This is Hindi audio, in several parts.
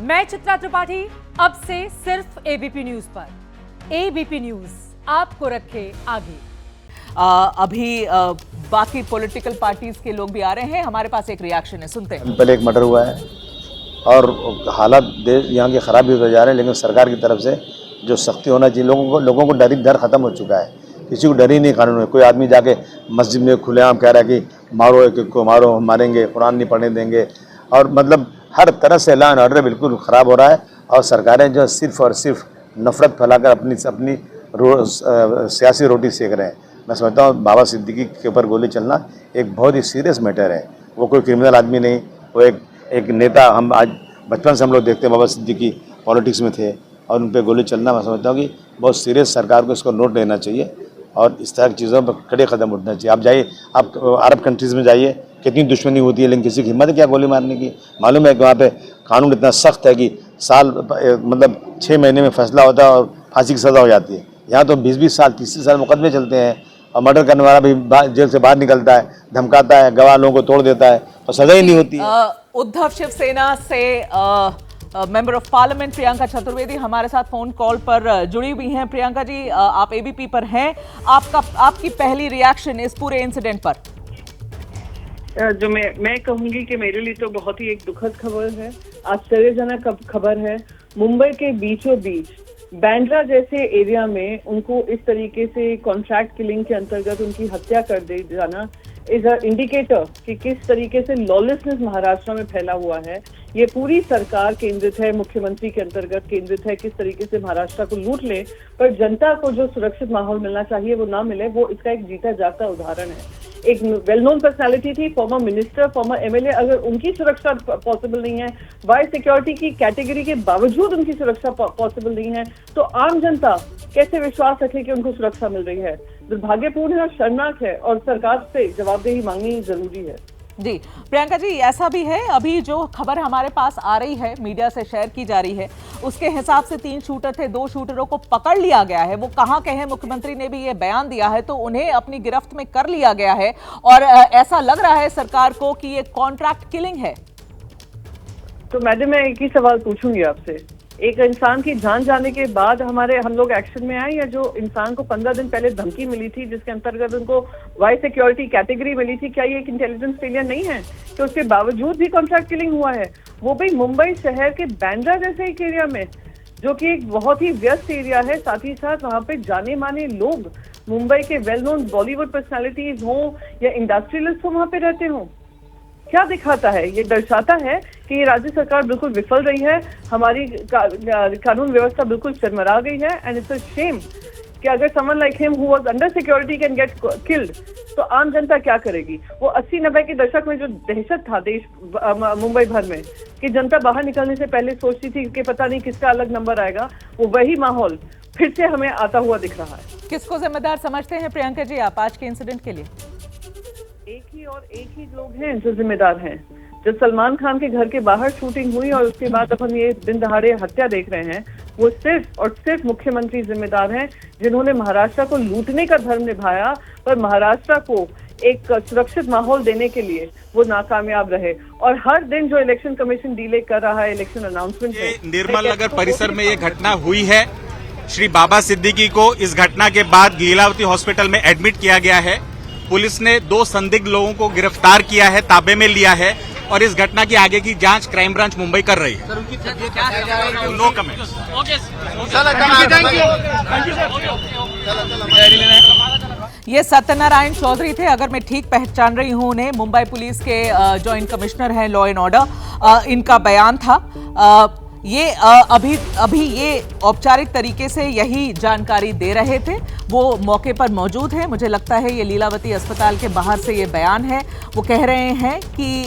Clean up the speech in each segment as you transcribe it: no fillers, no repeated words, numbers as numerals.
मैं चित्रा त्रिपाठी, अब से सिर्फ एबीपी न्यूज पर। एबीपी न्यूज आपको रखे आगे। अभी बाकी पॉलिटिकल पार्टीज के लोग भी आ रहे हैं, हमारे पास एक रिएक्शन है, सुनते हैं। पहले एक मर्डर हुआ है और हालात देश यहाँ के ख़राब भी होते जा रहे हैं, लेकिन सरकार की तरफ से जो सख्ती होना चाहिए, लोगों को डर खत्म हो चुका है। किसी को डर ही नहीं कानून में। कोई आदमी जाके मस्जिद में खुलेआम कह रहा है कि मारो एक को, मारो हम मारेंगे, कुरान नहीं पढ़ने देंगे, और मतलब हर तरह से लॉ एंड ऑर्डर बिल्कुल ख़राब हो रहा है। और सरकारें जो सिर्फ और सिर्फ नफरत फैलाकर अपनी सियासी रोटी सेक रहे हैं। मैं समझता हूँ बाबा सिद्दीकी के ऊपर गोली चलना एक बहुत ही सीरियस मैटर है। वो कोई क्रिमिनल आदमी नहीं, वो एक नेता। हम आज बचपन से हम लोग देखते हैं बाबा सिद्दीकी पॉलिटिक्स में थे और उन पर गोली चलना, मैं समझता हूँ कि बहुत सीरियस, सरकार को इसको नोट लेना चाहिए और इस तरह की चीज़ों पर कड़े कदम उठना चाहिए। आप जाइए, आप अरब कंट्रीज़ में जाइए, कितनी दुश्मनी होती है, लेकिन किसी की हिम्मत है क्या गोली मारने की? मालूम है कि वहाँ पे कानून इतना सख्त है कि साल मतलब 6 महीने में फैसला होता है और फांसी की सज़ा हो जाती है। यहाँ तो 20-20 साल 30 साल मुकदमे चलते हैं और मर्डर करने वाला भी जेल से बाहर निकलता है, धमकाता है, गवाह लोगों को तोड़ देता है और सज़ा ही नहीं होती है। उद्धव शिवसेना से member of parliament Priyanka Chaturvedi हमारे साथ फोन कॉल पर जुड़ी हुई हैं। प्रियंका जी, आप एबीपी पर हैं, आपकी पहली रिएक्शन इस पूरे इंसिडेंट पर? जो मैं कहूंगी कि मेरे लिए तो बहुत ही एक दुखद खबर है, आश्चर्यजनक खबर है। मुंबई के बीचों बीच बांद्रा जैसे एरिया में उनको इस तरीके से कॉन्ट्रैक्ट किलिंग के अंतर्गत उनकी हत्या कर दे जाना इज अ इंडिकेटर कि किस तरीके से लॉलेसनेस महाराष्ट्र में फैला हुआ है। ये पूरी सरकार केंद्रित है, मुख्यमंत्री के अंतर्गत केंद्रित है, किस तरीके से महाराष्ट्र को लूट ले, पर जनता को जो सुरक्षित माहौल मिलना चाहिए वो ना मिले, वो इसका एक जीता जागता उदाहरण है। एक वेल नोन पर्सनालिटी थी, फॉर्मर मिनिस्टर, फॉर्मर एमएलए, अगर उनकी सुरक्षा पॉसिबल नहीं है, वाई सिक्योरिटी की कैटेगरी के बावजूद उनकी सुरक्षा पॉसिबल नहीं है, तो आम जनता कैसे विश्वास रखे कि उनको सुरक्षा मिल रही है? दुर्भाग्यपूर्ण है और शर्मनाक है और सरकार से जवाबदेही मांगनी जरूरी है। जी प्रियंका जी, ऐसा भी है, अभी जो खबर हमारे पास आ रही है, मीडिया से शेयर की जा रही है, उसके हिसाब से 3 शूटर थे, 2 शूटरों को पकड़ लिया गया है। वो कहाँ के हैं? मुख्यमंत्री ने भी ये बयान दिया है, तो उन्हें अपनी गिरफ्त में कर लिया गया है और ऐसा लग रहा है सरकार को कि ये कॉन्ट्रैक्ट किलिंग है। तो मैडम, मैं एक ही सवाल पूछूंगी आपसे, एक इंसान की जान जाने के बाद हम लोग एक्शन में आए, या जो इंसान को 15 दिन पहले धमकी मिली थी जिसके अंतर्गत उनको वाई सिक्योरिटी कैटेगरी मिली थी, क्या ये एक इंटेलिजेंस फेलियर नहीं है कि उसके बावजूद भी कॉन्ट्रैक्ट किलिंग हुआ है? वो भी मुंबई शहर के बांद्रा जैसे एक एरिया में, जो कि एक बहुत ही व्यस्त एरिया है। साथ ही साथ वहाँ पे जाने माने लोग, मुंबई के वेल नोन बॉलीवुड पर्सनैलिटीज हों या इंडस्ट्रियलिस्ट हों, वहाँ पे रहते हों। क्या दिखाता है? ये दर्शाता है कि ये राज्य सरकार बिल्कुल विफल रही है, हमारी कानून व्यवस्था बिल्कुल शर्मरा गई है। एंड इट्स अ शेम कि अगर someone like him who was under security can get killed, तो आम जनता क्या करेगी? वो 80-90 के दशक में जो दहशत था देश मुंबई भर में, कि जनता बाहर निकलने से पहले सोचती थी कि पता नहीं किसका अलग नंबर आएगा, वो वही माहौल फिर से हमें आता हुआ दिख रहा है। किसको जिम्मेदार समझते हैं प्रियंका जी आप आज के इंसिडेंट के लिए? एक ही लोग हैं जो जिम्मेदार हैं। जब सलमान खान के घर के बाहर शूटिंग हुई और उसके बाद अब हम ये दिन दहाड़े हत्या देख रहे हैं, वो सिर्फ और सिर्फ मुख्यमंत्री जिम्मेदार हैं, जिन्होंने महाराष्ट्र को लूटने का धर्म निभाया, पर महाराष्ट्र को एक सुरक्षित माहौल देने के लिए वो नाकामयाब रहे। और हर दिन जो इलेक्शन कमीशन डिले कर रहा है इलेक्शन अनाउंसमेंट, निर्मल नगर परिसर में ये घटना हुई है। श्री बाबा सिद्दीकी को इस घटना के बाद लीलावती हॉस्पिटल में एडमिट किया गया है। पुलिस ने 2 संदिग्ध लोगों को गिरफ्तार किया है, ताबे में लिया है और इस घटना की आगे की जांच क्राइम ब्रांच मुंबई कर रही है। No comment. ये सत्यनारायण चौधरी थे, अगर मैं ठीक पहचान रही हूं उन्हें, मुंबई पुलिस के जॉइंट कमिश्नर हैं लॉ एंड ऑर्डर। इनका बयान था। ये अभी ये औपचारिक तरीके से यही जानकारी दे रहे थे, वो मौके पर मौजूद है। मुझे लगता है ये लीलावती अस्पताल के बाहर से ये बयान है। वो कह रहे हैं कि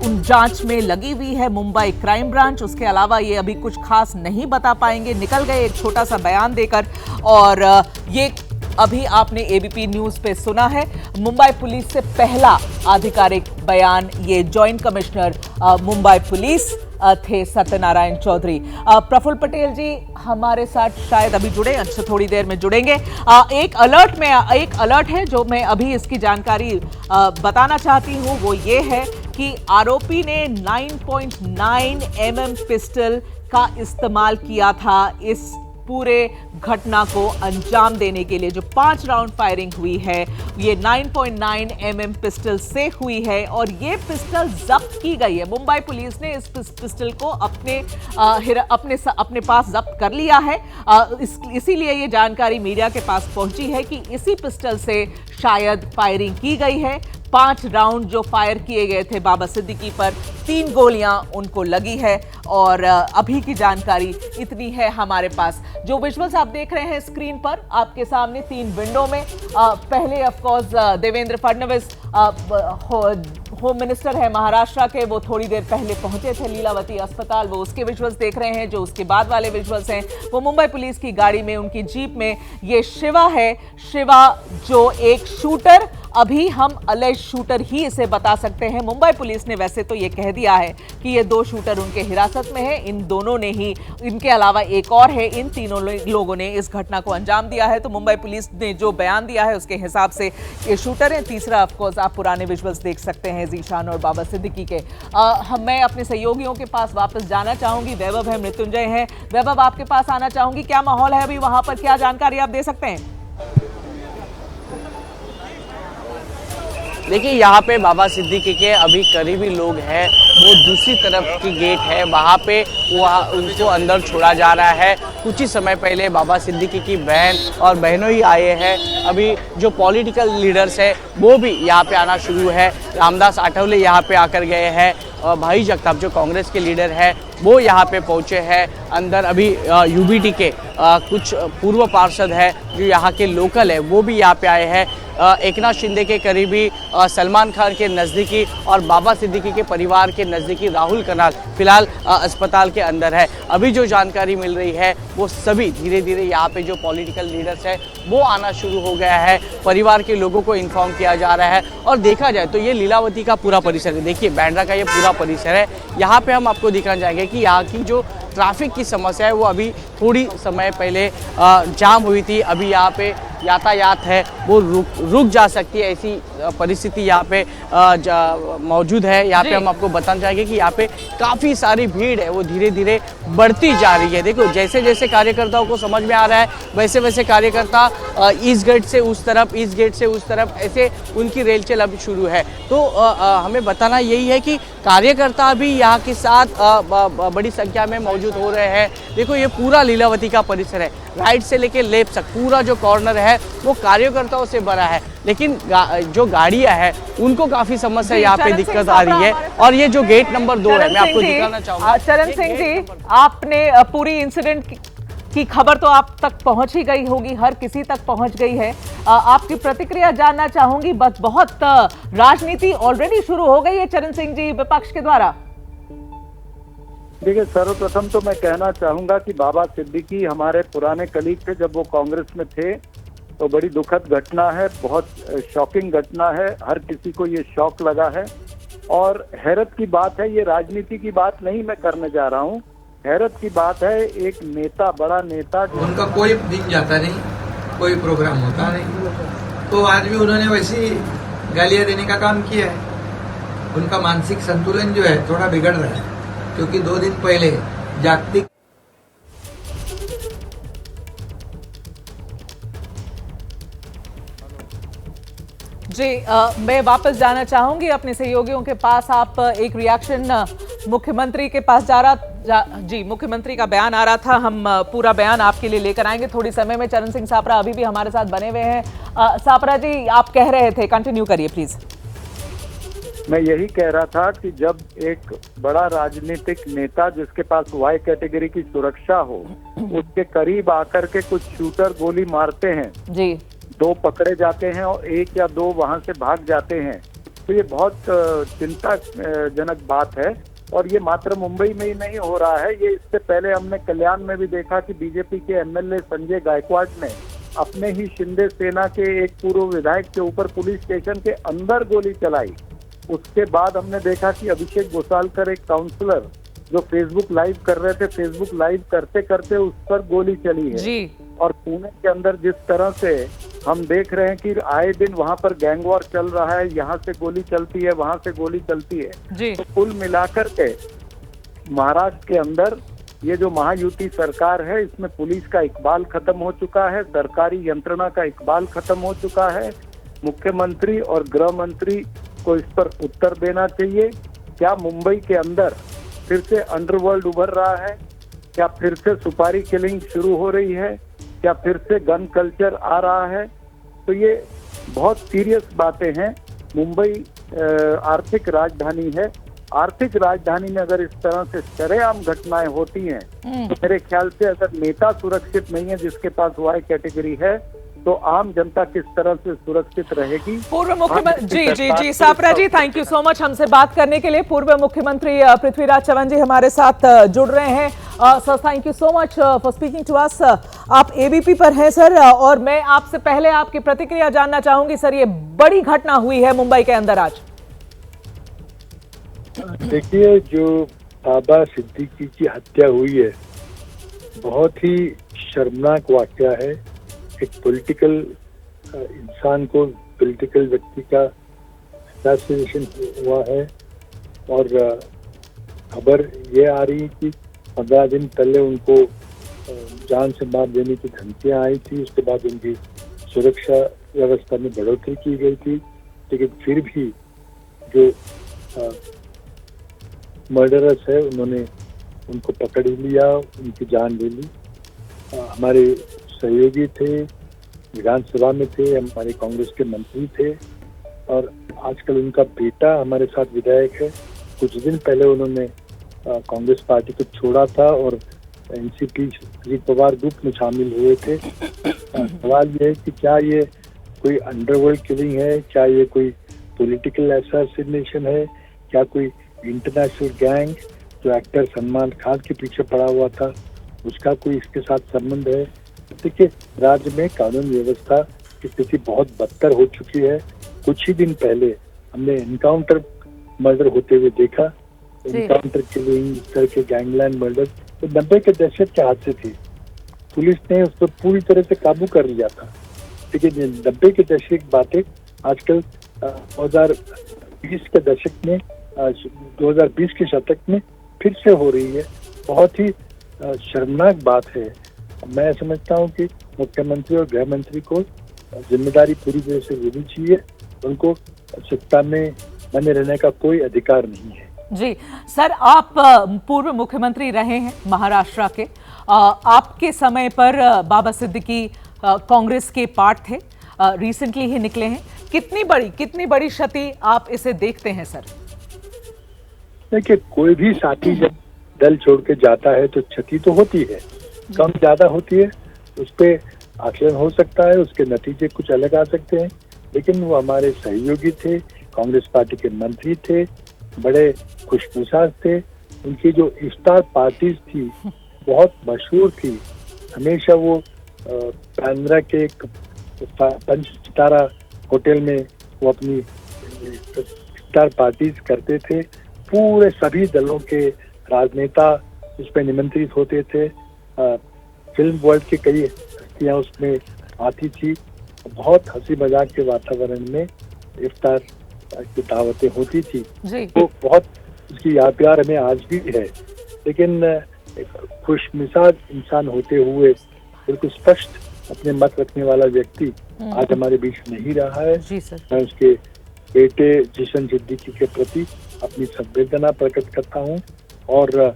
उन जांच में लगी हुई है मुंबई क्राइम ब्रांच, उसके अलावा ये अभी कुछ खास नहीं बता पाएंगे। निकल गए एक छोटा सा बयान देकर, और ये अभी आपने एबीपी न्यूज पे सुना है। मुंबई पुलिस से पहला आधिकारिक बयान ये जॉइंट कमिश्नर मुंबई पुलिस थे सत्यनारायण चौधरी। प्रफुल्ल पटेल जी हमारे साथ शायद अभी जुड़े, अच्छा थोड़ी देर में जुड़ेंगे। एक अलर्ट है जो मैं अभी इसकी जानकारी बताना चाहती हूँ, वो ये है कि आरोपी ने 9.9 mm पिस्टल का इस्तेमाल किया था इस पूरे घटना को अंजाम देने के लिए। जो 5 राउंड फायरिंग हुई है ये 9.9 mm पिस्टल से हुई है और ये पिस्टल जब्त की गई है। मुंबई पुलिस ने इस पिस्टल को अपने पास जब्त कर लिया है। इसीलिए ये जानकारी मीडिया के पास पहुंची है कि इसी पिस्टल से शायद फायरिंग की गई है। 5 राउंड जो फायर किए गए थे बाबा सिद्दीकी पर, 3 गोलियां उनको लगी है और अभी की जानकारी इतनी है हमारे पास। जो विजुअल्स आप देख रहे हैं स्क्रीन पर आपके सामने 3 विंडो में, पहले of course Devendra Fadnavis home minister है महाराष्ट्र के, वो थोड़ी देर पहले पहुंचे थे लीलावती अस्पताल, वो उसके विजुअल्स देख रहे हैं। जो उसके बाद वाले विजुअल्स हैं वो मुंबई पुलिस की गाड़ी में, उनकी जीप में ये शिवा है। शिवा जो एक शूटर, अभी हम अलेज शूटर ही इसे बता सकते हैं। मुंबई पुलिस ने वैसे तो ये कह दिया है कि ये 2 शूटर उनके हिरासत में है, इन दोनों ने ही, इनके अलावा एक और है, इन तीनों लोगों ने इस घटना को अंजाम दिया है। तो मुंबई पुलिस ने जो बयान दिया है उसके हिसाब से ये शूटर है। तीसरा ऑफ कोर्स आप पुराने विजुअल्स देख सकते हैं जीशान और बाबा सिद्दीकी के। मैं अपने सहयोगियों के पास वापस जाना चाहूंगी। वैभव है, मृत्युंजय है। वैभव, आपके पास आना चाहूंगी, क्या माहौल है अभी वहां पर, क्या जानकारी आप दे सकते हैं? देखिए, यहाँ पे बाबा सिद्दीकी के अभी करीबी लोग हैं, वो दूसरी तरफ की गेट है, वहाँ पे उनको अंदर छोड़ा जा रहा है। कुछ ही समय पहले बाबा सिद्दीकी की बहन और बहनों ही आए हैं। अभी जो पॉलिटिकल लीडर्स हैं वो भी यहाँ पे आना शुरू है। रामदास आठवले यहाँ पे आकर गए हैं और भाई जगताप जो कांग्रेस के लीडर है वो यहाँ पे पहुँचे हैं। अंदर अभी यूबीटी के कुछ पूर्व पार्षद है जो यहाँ के लोकल है वो भी यहाँ पे आए हैं। एकनाथ शिंदे के करीबी, सलमान खान के नज़दीकी और बाबा सिद्दीकी के परिवार के नज़दीकी राहुल कनाल फिलहाल अस्पताल के अंदर है। अभी जो जानकारी मिल रही है वो सभी धीरे धीरे यहाँ पे जो पॉलिटिकल लीडर्स है वो आना शुरू हो गया है। परिवार के लोगों को इन्फॉर्म किया जा रहा है। और देखा जाए तो ये लीलावती का पूरा परिसर है, देखिए बांद्रा का ये पूरा परिसर है। यहाँ पे हम आपको दिखाना चाहेंगे कि यहाँ की जो ट्रैफिक की समस्या है वो अभी थोड़ी समय पहले जाम हुई थी। अभी यहाँ पे यातायात है वो रुक जा सकती है, ऐसी परिस्थिति यहाँ पे मौजूद है। यहाँ पे हम आपको बताना चाहेंगे कि यहाँ पे काफ़ी सारी भीड़ है वो धीरे धीरे बढ़ती जा रही है। देखो जैसे जैसे कार्यकर्ताओं को समझ में आ रहा है वैसे वैसे कार्यकर्ता इस गेट से उस तरफ, इस गेट से उस तरफ, ऐसे उनकी रेलचल अभी शुरू है। तो हमें बताना यही है कि कार्यकर्ता भी यहाँ के साथ बड़ी संख्या में मौजूद हो रहे हैं। देखो ये पूरा लीलावती का परिसर है, राइट से लेके लेफ्ट तक पूरा जो कॉर्नर है वो कार्यकर्ताओं से भरा है। लेकिन जो गाड़ियां हैं उनको काफी समस्या यहाँ पे दिक्कत आ रही है। और ये जो गेट नंबर 2 है मैं आपको दिखाना चाहूंगा। चरण सिंह जी, आपने पूरी इंसिडेंट की खबर तो आप तक पहुंच ही गई होगी, हर किसी तक पहुंच गई है। आपकी प्रतिक्रिया जानना चाहूंगी। बस बहुत राजनीति ऑलरेडी शुरू हो गई है चरण सिंह जी विपक्ष के द्वारा। देखिए, सर्वप्रथम तो मैं कहना चाहूंगा कि बाबा सिद्दीकी हमारे पुराने कलीग थे जब वो कांग्रेस में थे। तो बड़ी दुखद घटना है, बहुत शॉकिंग घटना है, हर किसी को ये शॉक लगा है। और हैरत की बात है, ये राजनीति की बात नहीं मैं करने जा रहा हूँ, हैरत की बात है एक नेता, बड़ा नेता, उनका कोई दिन जाता नहीं, कोई प्रोग्राम होता नहीं, तो आज भी उन्होंने वैसी गालियां देने का काम किया है। उनका मानसिक संतुलन जो है थोड़ा बिगड़ रहा है, क्योंकि 2 दिन पहले जागतिक जी, मैं वापस जाना चाहूंगी अपने सहयोगियों के पास। आप एक रिएक्शन मुख्यमंत्री के पास जी मुख्यमंत्री का बयान आ रहा था, हम पूरा बयान आपके लिए लेकर आएंगे थोड़ी समय में। चरण सिंह सापरा अभी भी हमारे साथ बने हुए हैं। सापरा जी, आप कह रहे थे, कंटिन्यू करिए प्लीज। मैं यही कह रहा था कि जब एक बड़ा राजनीतिक नेता जिसके पास वाई कैटेगरी की सुरक्षा हो, उसके करीब आकर के कुछ शूटर गोली मारते हैं जी, 2 पकड़े जाते हैं और 1 या 2 वहां से भाग जाते हैं, तो ये बहुत चिंताजनक बात है। और ये मात्र मुंबई में ही नहीं हो रहा है, ये इससे पहले हमने कल्याण में भी देखा कि बीजेपी के एमएलए संजय गायकवाड़ ने अपने ही शिंदे सेना के एक पूर्व विधायक के ऊपर पुलिस स्टेशन के अंदर गोली चलाई। उसके बाद हमने देखा कि अभिषेक गोसालकर, एक काउंसलर जो फेसबुक लाइव कर रहे थे, फेसबुक लाइव करते करते उस पर गोली चली है। जी। और पुणे के अंदर जिस तरह से हम देख रहे हैं कि आए दिन वहां पर गैंग वॉर चल रहा है, यहाँ से गोली चलती है, वहां से गोली चलती है। जी तो कुल मिलाकर के महाराष्ट्र के अंदर ये जो महायुति सरकार है, इसमें पुलिस का इकबाल खत्म हो चुका है, सरकारी यंत्रणा का इकबाल खत्म हो चुका है। मुख्यमंत्री और गृह मंत्री को इस पर उत्तर देना चाहिए। क्या मुंबई के अंदर फिर से अंडरवर्ल्ड उभर रहा है? क्या फिर से सुपारी किलिंग शुरू हो रही है? क्या फिर से गन कल्चर आ रहा है? तो ये बहुत सीरियस बातें हैं। मुंबई आर्थिक राजधानी है। आर्थिक राजधानी में अगर इस तरह से शरेआम घटनाएं होती हैं तो मेरे ख्याल से अगर नेता सुरक्षित नहीं है जिसके पास वाई कैटेगरी है, तो आम जनता किस तरह से सुरक्षित रहेगी? पूर्व मुख्यमंत्री जी सापरा जी, थैंक यू सो मच हमसे बात करने के लिए। पूर्व मुख्यमंत्री पृथ्वीराज चव्हाण जी हमारे साथ जुड़ रहे हैं। Sir thank you so much for speaking to us. आप एबीपी पर हैं सर, और मैं आपसे पहले आपकी प्रतिक्रिया जानना चाहूंगी सर। ये बड़ी घटना हुई है मुंबई के अंदर आज। देखिए, जो बाबा सिद्दीकी की हत्या हुई है, बहुत ही शर्मनाक वाकया है। एक पॉलिटिकल इंसान को, पॉलिटिकल व्यक्ति का असैसिनेशन हुआ है, और खबर ये आ रही है कि 15 दिन पहले उनको जान से मार देने की धमकियां आई थी। उसके बाद उनकी सुरक्षा व्यवस्था में बढ़ोतरी की गई थी, लेकिन फिर भी जो मर्डरर्स है उन्होंने उनको पकड़ ही लिया, उनकी जान ले ली। हमारे सहयोगी थे, विधानसभा में थे, हमारे कांग्रेस के मंत्री थे, और आजकल उनका बेटा हमारे साथ विधायक है। कुछ दिन पहले उन्होंने कांग्रेस पार्टी को छोड़ा था और एनसीपी अजीत पवार ग्रुप में शामिल हुए थे। सवाल ये है कि क्या ये कोई अंडरवर्ल्ड किलिंग है, क्या ये कोई पॉलिटिकल असैसिनेशन है, क्या कोई इंटरनेशनल गैंग जो एक्टर सलमान खान के पीछे पड़ा हुआ था उसका कोई इसके साथ संबंध है? देखिए, राज्य में कानून व्यवस्था की स्थिति बहुत बदतर हो चुकी है। कुछ ही दिन पहले हमने एनकाउंटर मर्डर होते हुए देखा। एनकाउंटर किलिंग, इस तरह के गैंगलैंड मर्डर तो 90 के दशक के हादसे थे। पुलिस ने उस पर पूरी तरह से काबू कर लिया था, लेकिन 90 के दशक की बातें आजकल 2020 के दशक में, 2020 के शतक में फिर से हो रही है। बहुत ही शर्मनाक बात है। मैं समझता हूं कि मुख्यमंत्री और गृह मंत्री को जिम्मेदारी पूरी तरह से लेनी चाहिए। उनको सत्ता में बने रहने का कोई अधिकार नहीं है। जी सर, आप पूर्व मुख्यमंत्री रहे हैं महाराष्ट्र के। आपके समय पर बाबा सिद्दीकी कांग्रेस के पार्ट थे, रिसेंटली ही निकले हैं। कितनी बड़ी क्षति आप इसे देखते हैं सर? देखिए, कोई भी साथी जब दल छोड़ के जाता है तो क्षति तो होती है, कम ज्यादा होती है, उस पर आकलन हो सकता है, उसके नतीजे कुछ अलग आ सकते हैं। लेकिन वो हमारे सहयोगी थे, कांग्रेस पार्टी के मंत्री थे, बड़े खुशमिजाज थे। उनकी जो इफ्तार पार्टीज थी बहुत मशहूर थी। हमेशा वो बांद्रा के एक 5 सितारा होटल में वो अपनी इफ्तार पार्टीज करते थे। पूरे सभी दलों के राजनेता उसमें निमंत्रित होते थे। फिल्म वर्ल्ड के कई हस्तियां उसमें आती थी। बहुत हंसी मजाक के वातावरण में इफ्तार की दावतें होती थी। तो बहुत उसकी याद प्यार हमें आज भी है। लेकिन खुशमिजाज इंसान होते हुए बिल्कुल स्पष्ट अपने मत रखने वाला व्यक्ति आज हमारे बीच नहीं रहा है। मैं उसके बेटे जिशन सिद्दीकी के प्रति अपनी संवेदना प्रकट करता हूँ और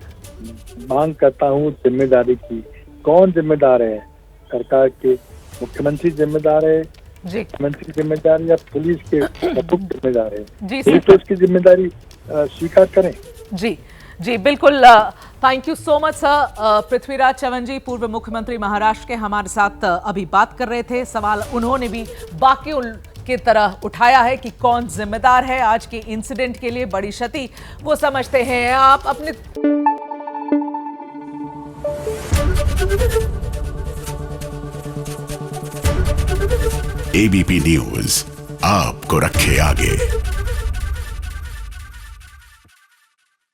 मांग करता हूँ जिम्मेदारी की। कौन जिम्मेदार है? सरकार के मुख्यमंत्री जिम्मेदार है, मंत्री जिम्मेदार है, या पुलिस के प्रमुख जिम्मेदार है? तो उसकी जिम्मेदारी स्वीकार करें। जी बिल्कुल। Thank you so much sir. Prithviraj Chavan ji पूर्व मुख्यमंत्री महाराष्ट्र के हमारे साथ अभी बात कर रहे थे। सवाल उन्होंने भी बाकी की तरह उठाया है कि कौन जिम्मेदार है आज के इंसिडेंट के लिए। बड़ी क्षति वो समझते हैं। आप अपने एबीपी न्यूज आपको रखे आगे।